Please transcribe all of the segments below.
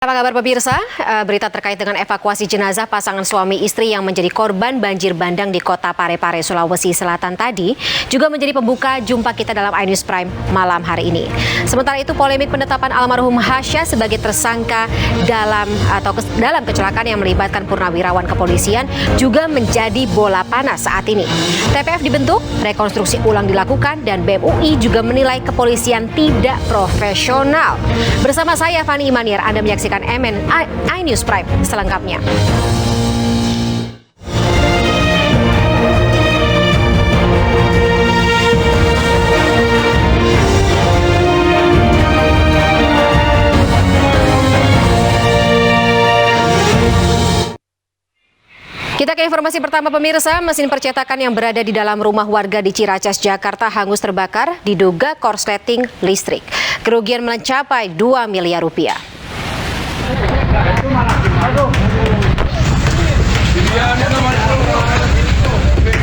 Apa kabar pemirsa? Berita terkait dengan evakuasi jenazah pasangan suami istri yang menjadi korban banjir bandang di kota Parepare, Sulawesi Selatan tadi juga menjadi pembuka jumpa kita dalam iNews Prime malam hari ini. Sementara itu, polemik penetapan almarhum Hasya sebagai tersangka dalam kecelakaan yang melibatkan purnawirawan kepolisian juga menjadi bola panas saat ini. TPF dibentuk, rekonstruksi ulang dilakukan, dan BEM UI juga menilai kepolisian tidak profesional. Bersama saya Fani Imaniar, Anda menyaksikan MN iNews Prime selengkapnya. Kita ke informasi pertama pemirsa, mesin percetakan yang berada di dalam rumah warga di Ciracas, Jakarta hangus terbakar diduga korsleting listrik. Kerugian mencapai 2 miliar rupiah.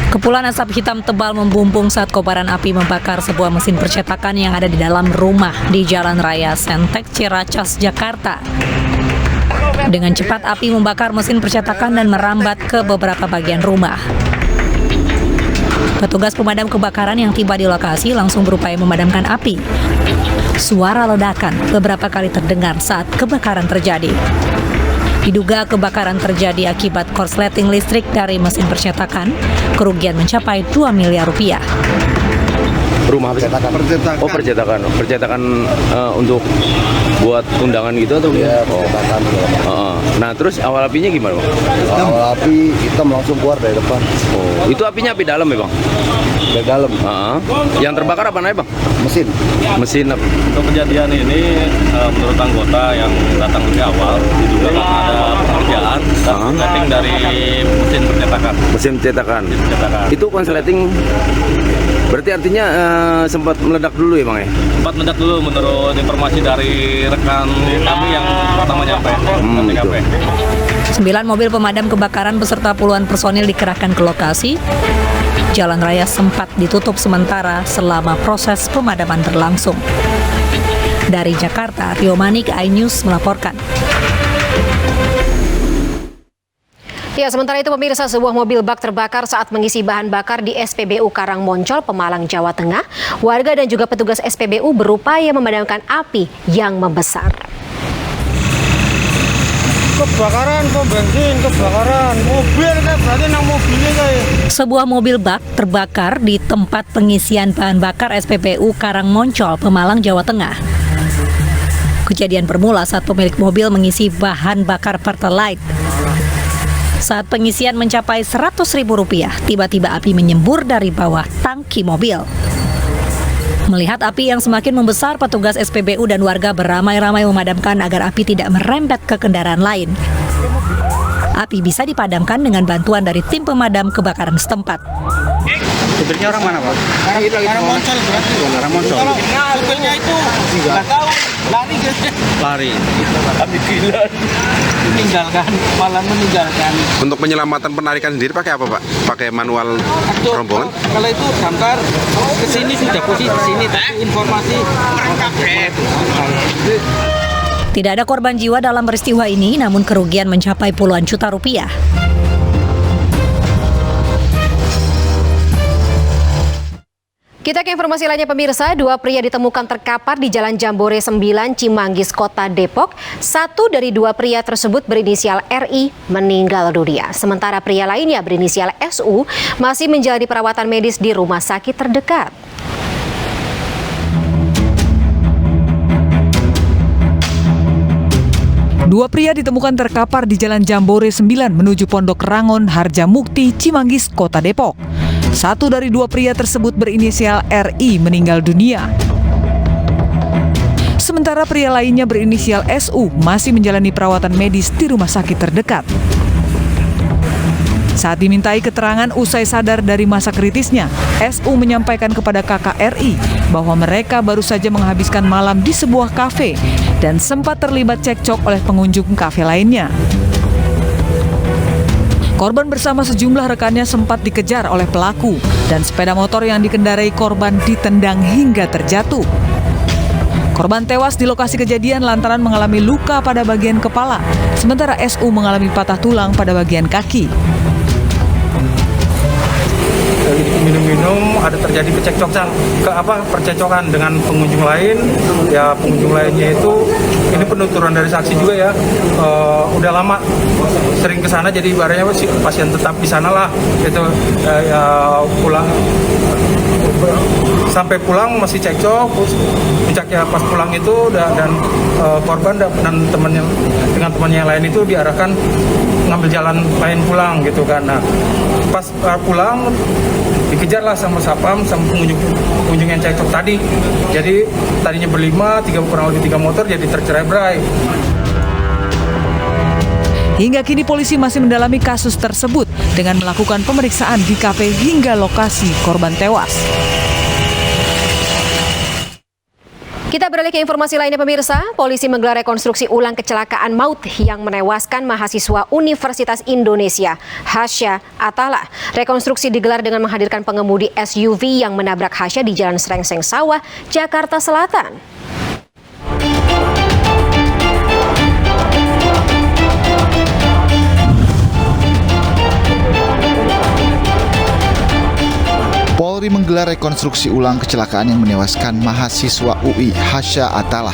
Kepulan asap hitam tebal membumbung saat kobaran api membakar sebuah mesin percetakan yang ada di dalam rumah di Jalan Raya Sentek, Ciracas, Jakarta. Dengan cepat api membakar mesin percetakan dan merambat ke beberapa bagian rumah. Petugas pemadam kebakaran yang tiba di lokasi langsung berupaya memadamkan api. Suara ledakan beberapa kali terdengar saat kebakaran terjadi. Diduga kebakaran terjadi akibat korsleting listrik dari mesin percetakan. Kerugian mencapai 2 miliar rupiah. Rumah percetakan. Oh, percetakan untuk buat undangan gitu atau? Iya, percetakan. Nah, terus awal apinya gimana, Bang? Awal api hitam langsung keluar dari depan. Oh, itu apinya api dalam ya, Bang? Dari dalam. Yang terbakar apa namanya, Bang? Mesin apa? Untuk kejadian ini, menurut anggota yang datang lebih awal, diduga ada pekerjaan korsleting dari mesin percetakan. Mesin percetakan. Itu konsleting berarti artinya sempat meledak dulu ya, Bang ya? Sempat meledak dulu menurut informasi dari rekan kami yang pertama nyampe. 9 mobil pemadam kebakaran beserta puluhan personil dikerahkan ke lokasi. Jalan raya sempat ditutup sementara selama proses pemadaman berlangsung. Dari Jakarta, Rio Manik, iNews melaporkan. Ya, sementara itu pemirsa, sebuah mobil bak terbakar saat mengisi bahan bakar di SPBU Karangmoncol, Pemalang, Jawa Tengah. Warga dan juga petugas SPBU berupaya memadamkan api yang membesar. Kebakaran, mobil kayak berarti nang mobilnya kayak. Sebuah mobil bak terbakar di tempat pengisian bahan bakar SPBU Karangmoncol, Pemalang, Jawa Tengah. Kejadian bermula saat pemilik mobil mengisi bahan bakar Pertalite. Saat pengisian mencapai Rp100.000, tiba-tiba api menyembur dari bawah tangki mobil. Melihat api yang semakin membesar, petugas SPBU dan warga beramai-ramai memadamkan agar api tidak merembet ke kendaraan lain. Api bisa dipadamkan dengan bantuan dari tim pemadam kebakaran setempat. Supirnya orang mana, Pak? Karangmoncol berarti. Karangmoncol. Supirnya itu nggak tahu, lari. Tapi gila. Malah meninggalkan. Untuk penyelamatan penarikan sendiri pakai apa, Pak? Pakai manual rombongan? Kalau itu damkar ke sini sudah posisi di sini, tapi informasi Tidak ada korban jiwa dalam peristiwa ini, namun kerugian mencapai puluhan juta rupiah. Kita ke informasi lainnya pemirsa, 2 pria ditemukan terkapar di Jalan Jambore 9, Cimanggis, Kota Depok. 1 dari 2 pria tersebut berinisial RI meninggal dunia. Sementara pria lainnya berinisial SU masih menjalani perawatan medis di rumah sakit terdekat. Dua pria ditemukan terkapar di Jalan Jambore 9 menuju Pondok Rangon, Harjamukti, Cimanggis, Kota Depok. 1 dari 2 pria tersebut berinisial RI meninggal dunia. Sementara pria lainnya berinisial SU masih menjalani perawatan medis di rumah sakit terdekat. Saat dimintai keterangan usai sadar dari masa kritisnya, SU menyampaikan kepada kakak RI bahwa mereka baru saja menghabiskan malam di sebuah kafe dan sempat terlibat cekcok oleh pengunjung kafe lainnya. Korban bersama sejumlah rekannya sempat dikejar oleh pelaku dan sepeda motor yang dikendarai korban ditendang hingga terjatuh. Korban tewas di lokasi kejadian lantaran mengalami luka pada bagian kepala, sementara SU mengalami patah tulang pada bagian kaki. Minum-minum ada terjadi percekcokan dengan pengunjung lain. Ya pengunjung lainnya itu ini penuturan dari saksi juga ya. Udah lama sering ke sana, jadi ibaratnya pasien tetap di sana lah. Itu pulang sampai pulang masih cekcok. Puncaknya pas pulang itu dan korban dan temannya dengan temannya yang lain itu diarahkan ngambil jalan lain pulang gitu kan. Nah, pas pulang dikejarlah sama satpam sama pengunjung yang cekcok tadi. Jadi tadinya berlima, kurang lebih 3 motor jadi tercerai-berai. Hingga kini polisi masih mendalami kasus tersebut dengan melakukan pemeriksaan di kafe hingga lokasi korban tewas. Kita beralih ke informasi lainnya pemirsa, polisi menggelar rekonstruksi ulang kecelakaan maut yang menewaskan mahasiswa Universitas Indonesia, Hasya Atala. Rekonstruksi digelar dengan menghadirkan pengemudi SUV yang menabrak Hasya di Jalan Srengseng Sawah, Jakarta Selatan. Polri menggelar rekonstruksi ulang kecelakaan yang menewaskan mahasiswa UI Hasya Atala.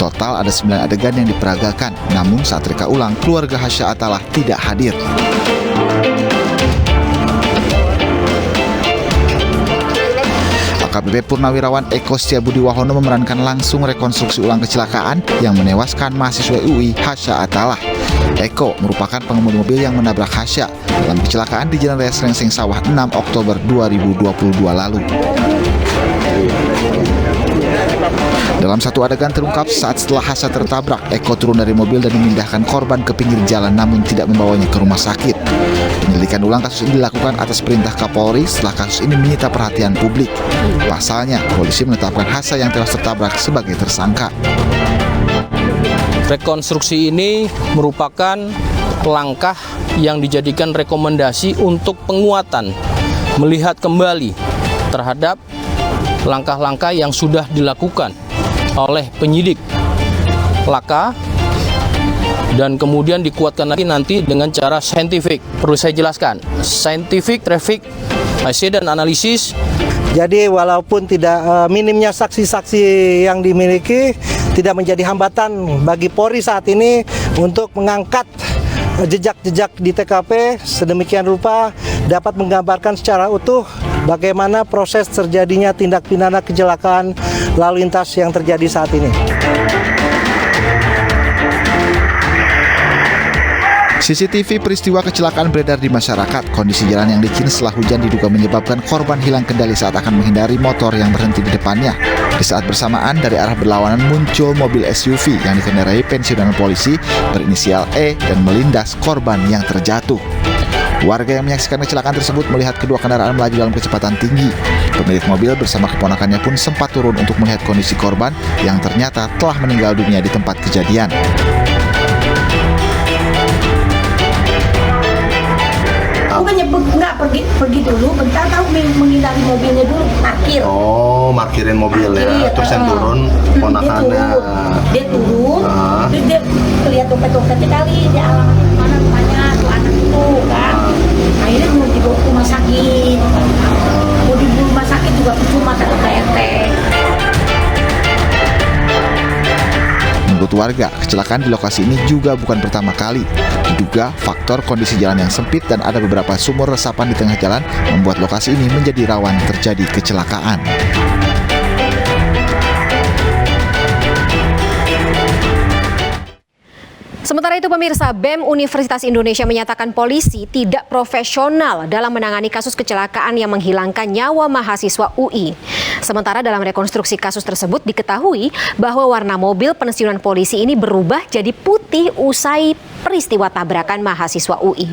Total ada 9 adegan yang diperagakan, namun saat reka ulang, keluarga Hasya Atala tidak hadir. AKBP Purnawirawan Eko Setiabudi Wahono memerankan langsung rekonstruksi ulang kecelakaan yang menewaskan mahasiswa UI Hasya Atala. Eko merupakan pengemudi mobil yang menabrak Hasya dalam kecelakaan di Jalan Raya Srengseng Sawah 6 Oktober 2022 lalu. Dalam satu adegan terungkap saat setelah Hasya tertabrak, Eko turun dari mobil dan memindahkan korban ke pinggir jalan namun tidak membawanya ke rumah sakit. Penyelidikan ulang kasus ini dilakukan atas perintah Kapolri setelah kasus ini menyita perhatian publik. Pasalnya, polisi menetapkan Hasya yang tewas tertabrak sebagai tersangka. Rekonstruksi ini merupakan langkah yang dijadikan rekomendasi untuk penguatan, melihat kembali terhadap langkah-langkah yang sudah dilakukan oleh penyidik laka dan kemudian dikuatkan lagi nanti dengan cara saintifik. Perlu saya jelaskan, scientific traffic accident analysis. Jadi walaupun tidak minimnya saksi-saksi yang dimiliki tidak menjadi hambatan bagi Polri saat ini untuk mengangkat jejak-jejak di TKP sedemikian rupa dapat menggambarkan secara utuh bagaimana proses terjadinya tindak pidana kecelakaan lalu lintas yang terjadi saat ini. CCTV peristiwa kecelakaan beredar di masyarakat. Kondisi jalan yang licin setelah hujan diduga menyebabkan korban hilang kendali saat akan menghindari motor yang berhenti di depannya. Di saat bersamaan dari arah berlawanan muncul mobil SUV yang dikendarai pensiunan polisi berinisial E dan melindas korban yang terjatuh. Warga yang menyaksikan kecelakaan tersebut melihat kedua kendaraan melaju dalam kecepatan tinggi. Pemilik mobil bersama keponakannya pun sempat turun untuk melihat kondisi korban yang ternyata telah meninggal dunia di tempat kejadian. Enggak pergi dulu, bentar tahu menghindari mobilnya dulu, parkir. Oh, parkirin mobil ya. Iya, terus yang turun ponakannya. Dia turun, terus dia lihat dompet-dompetnya kali, dia alamatnya mana rumahnya tuh anak itu kan. Akhirnya mau dibawa ke rumah sakit. Mau dibawa rumah sakit juga cuma kata KRT. Menurut warga, kecelakaan di lokasi ini juga bukan pertama kali. Diduga faktor kondisi jalan yang sempit dan ada beberapa sumur resapan di tengah jalan membuat lokasi ini menjadi rawan terjadi kecelakaan. Sementara itu pemirsa, BEM Universitas Indonesia menyatakan polisi tidak profesional dalam menangani kasus kecelakaan yang menghilangkan nyawa mahasiswa UI. Sementara dalam rekonstruksi kasus tersebut diketahui bahwa warna mobil pensiunan polisi ini berubah jadi putih usai peristiwa tabrakan mahasiswa UI.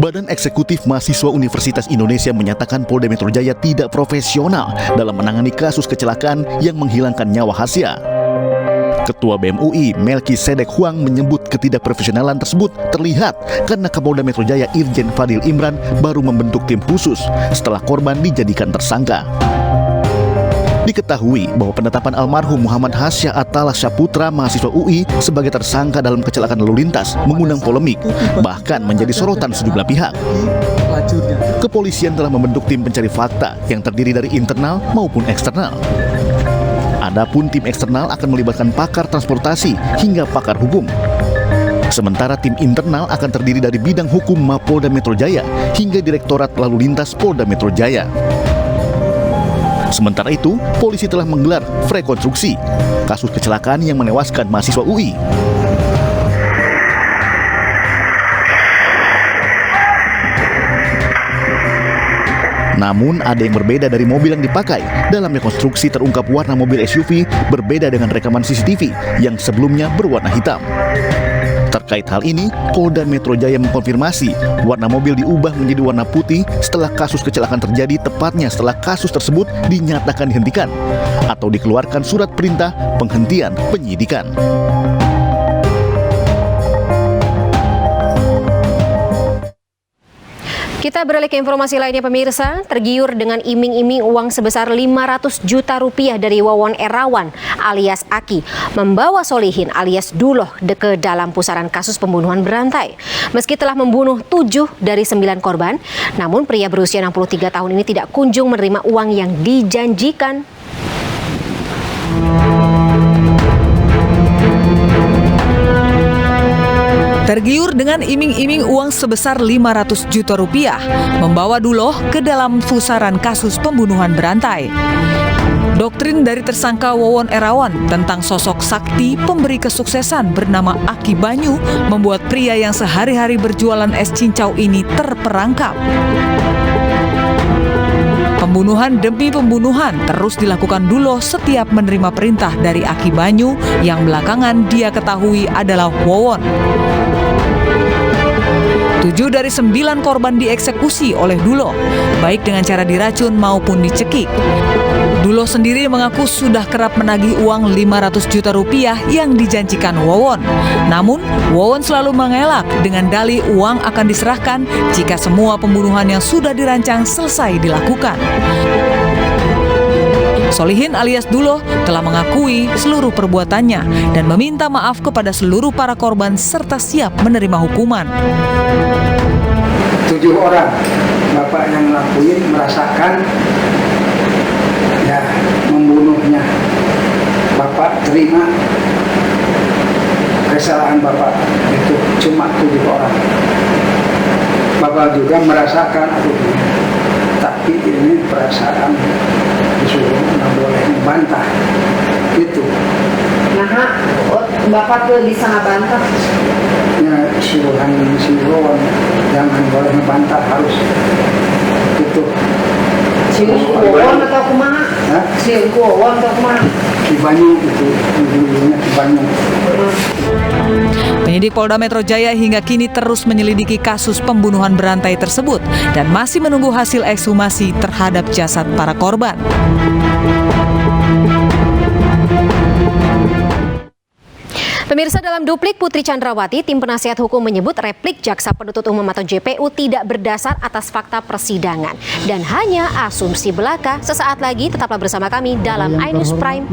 Badan Eksekutif Mahasiswa Universitas Indonesia menyatakan Polda Metro Jaya tidak profesional dalam menangani kasus kecelakaan yang menghilangkan nyawa Hasya. Ketua BEM UI, Melkisedek Huang, menyebut ketidakprofesionalan tersebut terlihat karena Kapolda Metro Jaya Irjen Fadil Imran baru membentuk tim khusus setelah korban dijadikan tersangka. Diketahui bahwa penetapan almarhum Muhammad Hasya Atala Syaputra, mahasiswa UI, sebagai tersangka dalam kecelakaan lalu lintas mengundang polemik, bahkan menjadi sorotan sejumlah pihak. Kepolisian telah membentuk tim pencari fakta yang terdiri dari internal maupun eksternal. Adapun tim eksternal akan melibatkan pakar transportasi hingga pakar hukum. Sementara tim internal akan terdiri dari bidang hukum Mapolda Metro Jaya hingga Direktorat Lalu Lintas Polda Metro Jaya. Sementara itu, polisi telah menggelar rekonstruksi kasus kecelakaan yang menewaskan mahasiswa UI. Namun ada yang berbeda dari mobil yang dipakai. Dalam rekonstruksi terungkap warna mobil SUV berbeda dengan rekaman CCTV yang sebelumnya berwarna hitam. Terkait hal ini, Polda Metro Jaya mengkonfirmasi warna mobil diubah menjadi warna putih setelah kasus kecelakaan terjadi, tepatnya setelah kasus tersebut dinyatakan dihentikan atau dikeluarkan surat perintah penghentian penyidikan. Kita beralih ke informasi lainnya pemirsa, tergiur dengan iming-iming uang sebesar 500 juta rupiah dari Wawon Erawan alias Aki, membawa Solihin alias Duloh ke dalam pusaran kasus pembunuhan berantai. Meski telah membunuh 7 dari 9 korban, namun pria berusia 63 tahun ini tidak kunjung menerima uang yang dijanjikan. Tergiur dengan iming-iming uang sebesar 500 juta rupiah, membawa Duloh ke dalam pusaran kasus pembunuhan berantai. Doktrin dari tersangka Wawon Erawan tentang sosok sakti pemberi kesuksesan bernama Aki Banyu membuat pria yang sehari-hari berjualan es cincau ini terperangkap. Pembunuhan demi pembunuhan terus dilakukan Duloh setiap menerima perintah dari Aki Banyu yang belakangan dia ketahui adalah Wawon. 7 dari 9 korban dieksekusi oleh Duloh, baik dengan cara diracun maupun dicekik. Duloh sendiri mengaku sudah kerap menagih uang 500 juta rupiah yang dijanjikan Wawon. Namun, Wawon selalu mengelak dengan dalih uang akan diserahkan jika semua pembunuhan yang sudah dirancang selesai dilakukan. Solihin alias Duloh telah mengakui seluruh perbuatannya dan meminta maaf kepada seluruh para korban serta siap menerima hukuman. 7 orang bapak yang ngelakuin merasakan ya membunuhnya. Bapak terima kesalahan bapak itu cuma 7 orang. Bapak juga merasakan tapi ini perasaan disuruh nggak boleh membantah gitu. Nah, bapak tuh bisa ngebantah? Ya suruhan jangan boleh membantah, harus gitu. Siung kuwon atau kumaha? Siung kuwon atau kumaha? Kibanyu itu, dulunya Kibanyu. Penyidik Polda Metro Jaya hingga kini terus menyelidiki kasus pembunuhan berantai tersebut dan masih menunggu hasil ekshumasi terhadap jasad para korban. Pemirsa, dalam duplik Putri Chandrawati, tim penasihat hukum menyebut replik Jaksa Penuntut Umum atau JPU tidak berdasar atas fakta persidangan dan hanya asumsi belaka. Sesaat lagi tetaplah bersama kami dalam iNews Prime.